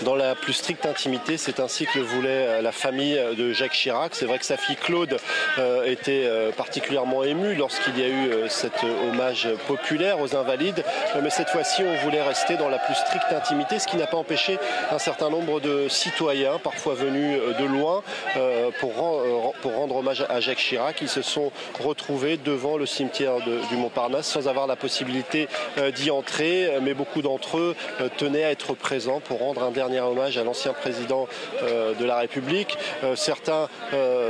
Dans la plus stricte intimité, c'est ainsi que le voulait la famille de Jacques Chirac. C'est vrai que sa fille Claude était particulièrement émue lorsqu'il y a eu cet hommage populaire aux Invalides. Mais cette fois-ci, on voulait rester dans la plus stricte intimité, ce qui n'a pas empêché un certain nombre de citoyens, parfois venus de loin, pour rendre hommage à Jacques Chirac. Ils se sont retrouvés devant le cimetière du Montparnasse sans avoir la possibilité d'y entrer. Mais beaucoup d'entre eux tenaient à être présents pour rendre un dernier hommage à l'ancien président de la République. Certains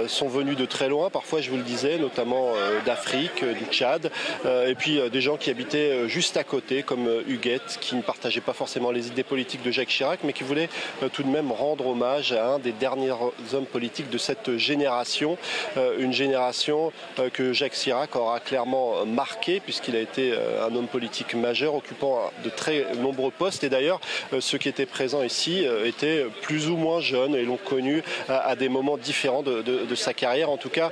sont venus de très loin, parfois je vous le disais, notamment d'Afrique, du Tchad, et puis des gens qui habitaient juste à côté, comme Huguette, qui ne partageait pas forcément les idées politiques de Jacques Chirac, mais qui voulait tout de même rendre hommage à un des derniers hommes politiques de cette génération, une génération que Jacques Chirac aura clairement marquée, puisqu'il a été un homme politique majeur, occupant de très nombreux postes, et d'ailleurs ceux qui étaient présents ici étaient plus ou moins jeunes et l'ont connu à des moments différents de sa carrière. En tout cas,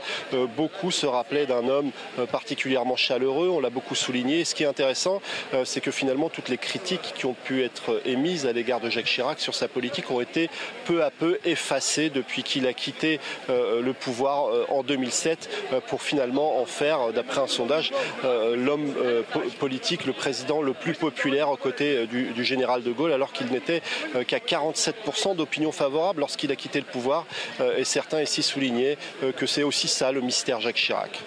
beaucoup se rappelaient d'un homme particulièrement chaleureux, on l'a beaucoup souligné. Et ce qui est intéressant, c'est que finalement toutes les critiques qui ont pu être émises à l'égard de Jacques Chirac sur sa politique ont été peu à peu effacées depuis qu'il a quitté le pouvoir en 2007 pour finalement en faire, d'après un sondage, l'homme politique, le président le plus populaire aux côtés du général de Gaulle, alors qu'il n'était qu'à 47% d'opinion favorable lorsqu'il a quitté le pouvoir. Et certains ici soulignaient que c'est aussi ça le mystère Jacques Chirac.